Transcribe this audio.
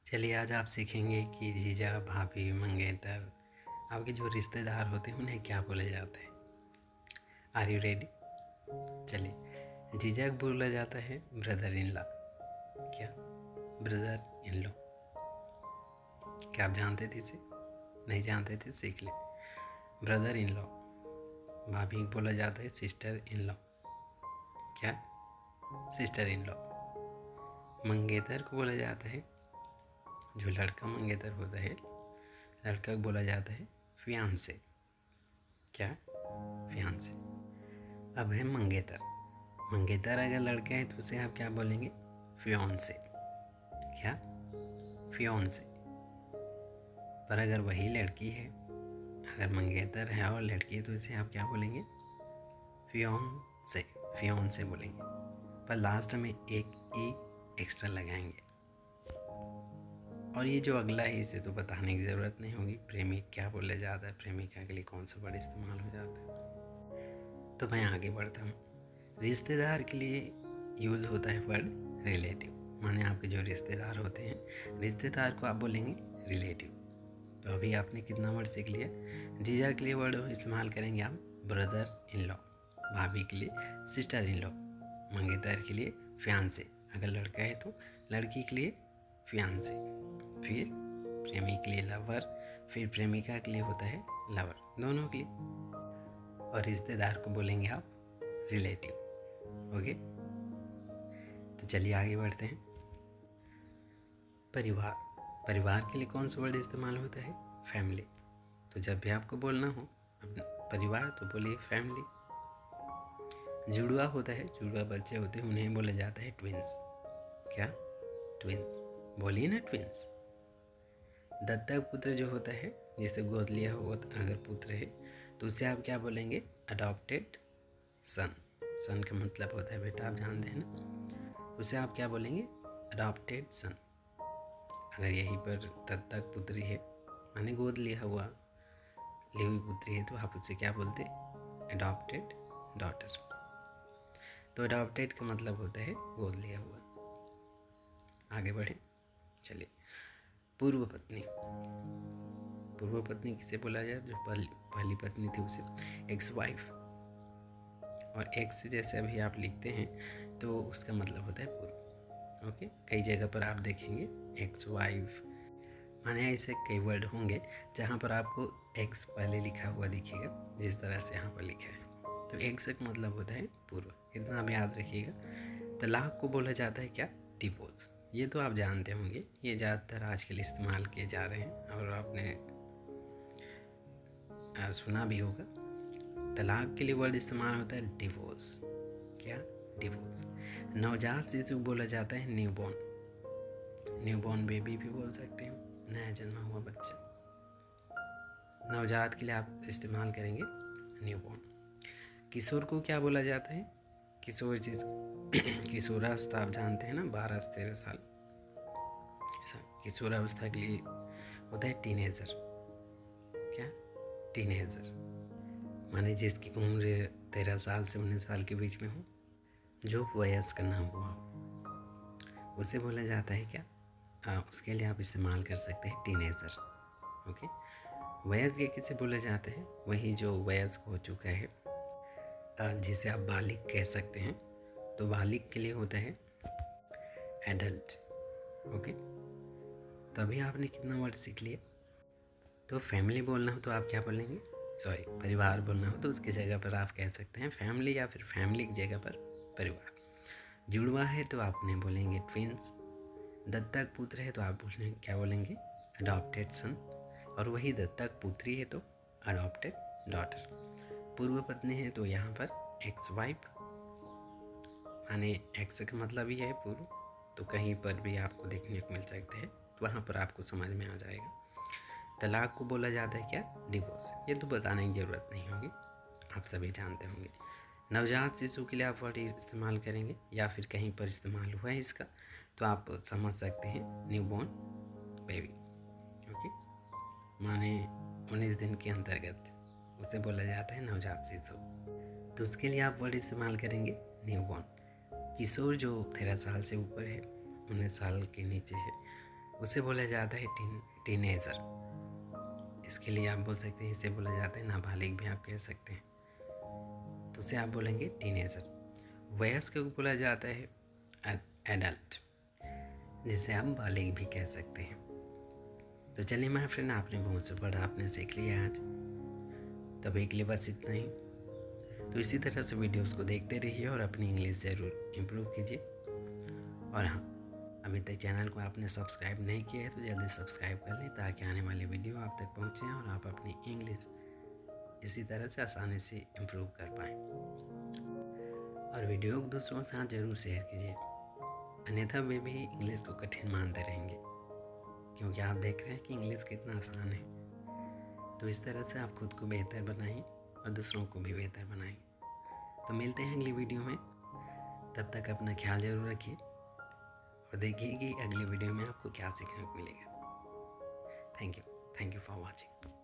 चलिए आज आप सीखेंगे कि जीजा, भाभी, मंगेतर, आपके जो रिश्तेदार होते हैं उन्हें क्या बोले जाते हैं। Are you ready? चलिए, जीजा को बोला जाता है ब्रदर इन लॉ। क्या? Brother in law. क्या आप जानते थे इसे? नहीं जानते थे, सीख ले। Brother in law. भाभी को बोला जाता है सिस्टर इन लॉ। क्या? Sister in law. मंगेतर को बोला जाता है, जो लड़का मंगेतर होता है, लड़का को बोला जाता है फियांसे। क्या? फियांसे। अब है मंगेतर। मंगेतर अगर लड़का है तो उसे आप क्या बोलेंगे? फियोंसे। क्या? फियोंसे। पर अगर वही लड़की है, अगर मंगेतर है और लड़की है तो इसे आप क्या बोलेंगे? फियोंसे। फियोंसे बोलेंगे, पर लास्ट में एक ई एक्स्ट्रा लगाएंगे। और ये जो अगला है इसे तो बताने की ज़रूरत नहीं होगी। प्रेमी क्या बोला जाता है, प्रेमिका के लिए कौन सा वर्ड इस्तेमाल हो जाता है। तो मैं आगे बढ़ता हूँ। रिश्तेदार के लिए यूज़ होता है वर्ड रिलेटिव। माने आपके जो रिश्तेदार होते हैं, रिश्तेदार को आप बोलेंगे रिलेटिव। तो अभी आपने कितना वर्ड सीख लिया? जीजा के लिए वर्ड इस्तेमाल करेंगे आप ब्रदर इन लॉ, भाभी के लिए सिस्टर इन लॉ, मंगेतर के लिए फियांसे, अगर लड़का है तो लड़की के लिए फियांसे, फिर प्रेमी के लिए लवर, फिर प्रेमिका के लिए होता है लवर, दोनों के लिए। और रिश्तेदार को बोलेंगे आप रिलेटिव। ओके, तो चलिए आगे बढ़ते हैं। परिवार। परिवार के लिए कौन सा वर्ड इस्तेमाल होता है? फैमिली। तो जब भी आपको बोलना हो अपना परिवार तो बोलिए फैमिली। जुड़वा होता है, जुड़वा बच्चे होते हैं, उन्हें बोला जाता है ट्विंस। क्या? ट्विंस। बोलिए ना ट्विंस। दत्तक पुत्र जो होता है, जैसे गोद लिया हुआ अगर पुत्र है तो उसे आप क्या बोलेंगे? अडॉप्टेड सन। सन का मतलब होता है बेटा, आप जानते हैं ना। उसे आप क्या बोलेंगे? अडॉप्टेड सन। अगर यहीं पर दत्तक पुत्री है, माने गोद लिया हुआ ली हुई पुत्री है, तो आप उससे क्या बोलते? Adopted daughter. तो अडॉप्टेड का मतलब होता है गोद लिया हुआ। आगे बढ़े, चलिए। पूर्व पत्नी। पूर्व पत्नी किसे बोला जाए? जो पहली पत्नी थी उसे एक्स वाइफ। और एक्स जैसे अभी आप लिखते हैं तो उसका मतलब होता है पूर्व। ओके, कई जगह पर आप देखेंगे एक्स वाइफ, माने ऐसे कई वर्ड होंगे जहाँ पर आपको एक्स पहले लिखा हुआ दिखेगा, जिस तरह से यहाँ पर लिखा है। तो एक्स का मतलब होता है पूर्व, इतना आप याद रखिएगा। तलाक को बोला जाता है क्या? डिवोर्स। ये तो आप जानते होंगे, ये ज़्यादातर आजकल इस्तेमाल किए जा रहे हैं और आपने सुना भी होगा। तलाक के लिए वर्ड इस्तेमाल होता है डिवोर्स। क्या? डिवोर्स। नवजात शिशु बोला जाता है न्यूबॉर्न। न्यूबॉर्न बेबी भी बोल सकते हैं, नया जन्मा हुआ बच्चा। नवजात के लिए आप इस्तेमाल करेंगे न्यूबॉर्न। किशोर को क्या बोला जाता है? किशोर जिस किशोरावस्था आप जानते हैं ना, 12 से 13 साल। किशोरावस्था के लिए होता है टीनेजर। क्या? टीनेजर माने जिसकी उम्र 13 साल से 19 साल के बीच में हो, जो वयस्क ना हुआ हो, उसे बोला जाता है क्या? उसके लिए आप इस्तेमाल कर सकते हैं टीनेजर। ओके, वयस्क किसे बोला जाता है? वही जो वयस्क हो चुका है, जिसे आप बालिग कह सकते हैं। तो बालिग के लिए होता है एडल्ट। ओके, तो अभी आपने कितना वर्ड सीख लिया? तो फैमिली बोलना हो तो आप क्या बोलेंगे? सॉरी, परिवार बोलना हो तो उसकी जगह पर आप कह सकते हैं फैमिली, या फिर फैमिली की जगह पर परिवार। जुड़वा है तो आप उन्हें बोलेंगे ट्विंस। दत्तक पुत्र है तो आप क्या बोलेंगे? अडॉप्टेड सन। और वही दत्तक पुत्री है तो अडॉप्टेड डॉटर। पूर्व पत्नी है तो यहाँ पर एक्स वाइफ, माने एक्स का मतलब ही है पूर्व। तो कहीं पर भी आपको देखने को मिल सकते हैं, तो वहाँ पर आपको समझ में आ जाएगा। तलाक को बोला जाता है क्या? डिवोर्स। ये तो बताने की ज़रूरत नहीं होगी, आप सभी जानते होंगे। नवजात शिशु के लिए आप वर्ड इस्तेमाल करेंगे, या फिर कहीं पर इस्तेमाल हुआ है इसका तो आप समझ सकते हैं न्यूबॉर्न बेबी। ओके, माने 19 दिन के अंतर्गत उसे बोला जाता है नवजात शिशु। तो उसके लिए आप वर्ड इस्तेमाल करेंगे न्यूबॉर्न। किशोर जो 13 साल से ऊपर है, 19 साल के नीचे है, उसे बोला जाता है टीनेजर। इसके लिए आप बोल सकते हैं, इसे बोला जाता है नाबालिग भी आप कह सकते हैं, तो उसे आप बोलेंगे टीनेजर। वयस्क को बोला जाता है एडल्ट, जिसे आप बालिग भी कह सकते हैं। तो चलिए माय फ्रेंड, आपने बहुत से पढ़ा, आपने सीख लिया आज। तो अभी के लिए बस इतना ही। तो इसी तरह से वीडियोस को देखते रहिए और अपनी इंग्लिश ज़रूर इम्प्रूव कीजिए। और हाँ, अभी तक चैनल को आपने सब्सक्राइब नहीं किया है तो जल्दी सब्सक्राइब कर लें, ताकि आने वाली वीडियो आप तक पहुँचे और आप अपनी इंग्लिश इसी तरह से आसानी से इम्प्रूव कर पाएँ। और वीडियो को दूसरों के साथ ज़रूर शेयर कीजिए, अन्यथा वे भी इंग्लिश को कठिन मानते रहेंगे, क्योंकि आप देख रहे हैं कि इंग्लिश कितना आसान है। तो इस तरह से आप खुद को बेहतर बनाएं और दूसरों को भी बेहतर बनाएं। तो मिलते हैं अगली वीडियो में, तब तक अपना ख्याल ज़रूर रखिए और देखिए कि अगली वीडियो में आपको क्या सीखने को मिलेगा। Thank you for watching.